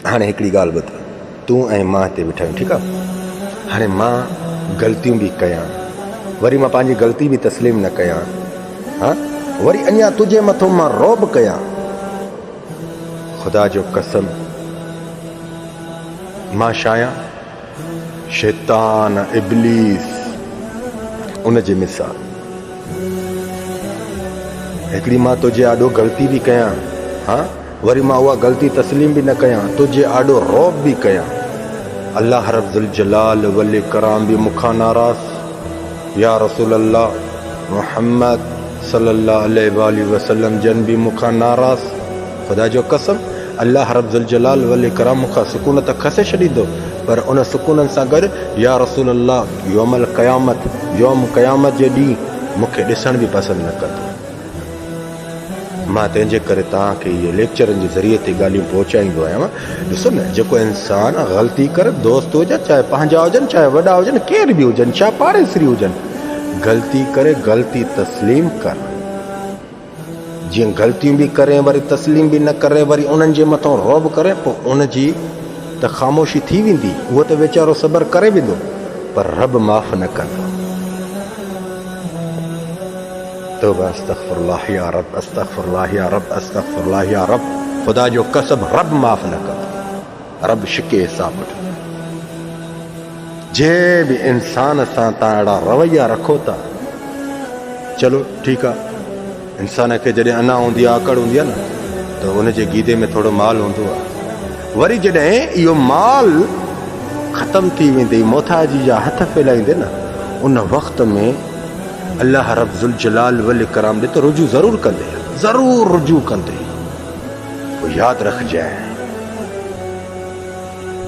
हाँ हिकिड़ी ॻाल्हि ॿुध, तूं ऐं मां हिते वेठा आहियूं, ठीकु आहे। हाणे मां ग़लतियूं बि कयां, वरी मां पंहिंजी ग़लती बि तस्लीम न कयां, हाँ वरी अञा तुझे मथां मां रौब कयां, ख़ुदा जो कसम मां शाया शैतान इब्लीस उन जी मिसाल। हिकिड़ी मां तुझे आॾो ग़लती बि कयां, हाँ वरी मां उहा ग़लती तस्लीम बि न कयां, तुझे आॾो रौब बि कयां। अल्लाह रब्बुल जलाल वल कराम बि मूंखां नाराज़, या रसूल अल्लाह मुहम्मद सल्लल्लाहु अलैहि वसल्लम जन बि मूंखां नाराज़। ख़ुदा जो कसम अल्लाह रब्बुल जलाल वल कराम मूंखां सुकून त खसे छॾींदो, पर उन सुकूननि सां गॾु या रसूल अल्लाह यौमल क़यामत, यौम क़यामत जे ॾींहुं मूंखे ॾिसण बि पसंदि न कंदो। मां तंहिंजे करे तव्हांखे इहे लेक्चरनि जे ज़रिए ते ॻाल्हियूं पहुचाईंदो आहियां। ॾिसो न, जेको इंसान ग़लती करे, दोस्त हुजनि चाहे पंहिंजा हुजनि चाहे वॾा हुजनि, केर बि हुजनि, छा पाड़ेसरी हुजनि, ग़लती करे ग़लती तस्लीम कर। जीअं ग़लतियूं बि करे वरी तस्लीम बि न करे, वरी उन्हनि जे मथां रौब करे, पोइ उन जी त ख़ामोशी थी वेंदी, उहो त वीचारो सबर करे वेंदो, पर रब माफ़ न कंदो। तौबा अस्तग़फिरुल्लाह या रब, अस्तग़फिरुल्लाह या रब, अस्तग़फिरुल्लाह या रब। ख़ुदा जो कसम रब माफ़ न कंदो, रब शिके हिसाब वठंदो। जे बि इंसान सां तव्हां अहिड़ा रवैया रखो था, चलो ठीकु आहे, इंसान खे जॾहिं अना हूंदी आहे, अकड़ हूंदी आहे न, त उनजे गीदे में थोरो माल हूंदो आहे। वरी जॾहिं इहो माल ख़तम थी वेंदे, मोथाजी जा हथ फैलाईंदे न, उन वक़्त में अल्लाह रब्बुल जलाल वल कराम ॾे त रुजू ज़रूरु कंदे, ज़रूरु रुजू कंदे। पोइ यादि रखजांइ,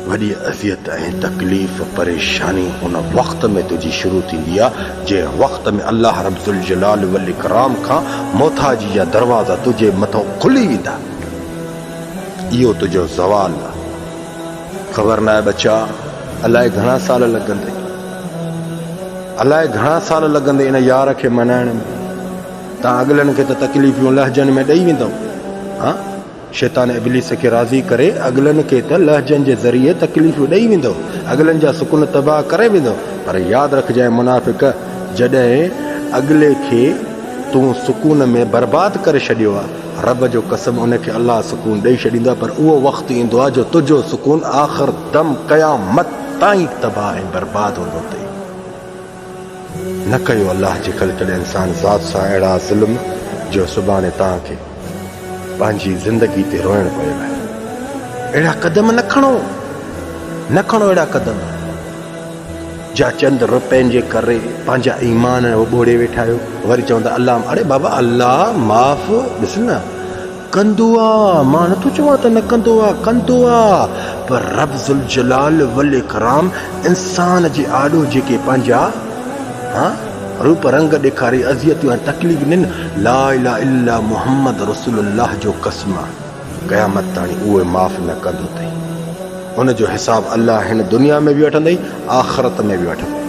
वॾी अज़ियत ऐं तकलीफ़ परेशानी उन वक़्त में तुंहिंजी शुरू थींदी आहे, जंहिं वक़्त में अल्लाह रब्बुल जलाल वल कराम खां मोथाजी जा दरवाज़ा तुंहिंजे मथां खुली वेंदा। इहो तुंहिंजो ज़वाल आहे। ख़बर न आहे बच्चा, अलाए घणा साल लॻंदे, अलाए घणा साल लॻंदे इन यार खे मनाइण में। तव्हां अॻिलनि खे त तकलीफ़ूं लहजनि में ॾेई वेंदव, हाँ शैतान इब्लीस खे राज़ी करे अॻिलनि खे त लहजनि जे ज़रिए तकलीफ़ूं ॾेई वेंदव, अॻिलनि जा सुकून तबाह करे वेंदव। पर यादि रखजांइ मुनाफ़िक़, जॾहिं अॻिले खे तूं सुकून में बर्बादु करे छॾियो आहे, रब जो कसम उनखे अल्लाह सुकून ॾेई छॾींदो आहे, पर उहो वक़्तु ईंदो आहे जो तुंहिंजो सुकून आख़िर दम क़यामत ताईं तबाह ऐं बर्बादु हूंदो अथई। न कयो अल्लाह जे ख़लक़ल इंसान ज़ात सां अहिड़ा ज़ुल्म जो सुभाणे तव्हांखे पंहिंजी ज़िंदगी ते रोइणु पियो आहे। अहिड़ा क़दम न खणो, न खणो अहिड़ा क़दम जा चंद रुपयनि जे करे पंहिंजा ईमान ॿोड़े वेठा आहियो। वरी चवंदा अल्लाह, अरे बाबा अल्लाह माफ़ ॾिस न कंदो आहे, मां नथो चवां त न कंदो आहे, कंदो आहे, पर रब्बुल जलाल वल कराम इंसान जे आॾो जेके पंहिंजा हाँ रूप रंग ॾेखारे अज़ियतूं ऐं तकलीफ़ ॾिन, ला इलाहा इल्ला मुहम्मद रसूलुल्लाह जो कसम क़यामत ताणी उहे माफ़ न कंदो अथई। उन जो हिसाब अल्लाह हिन दुनिया में बि वठंदई, आख़िरत में बि वठंदई।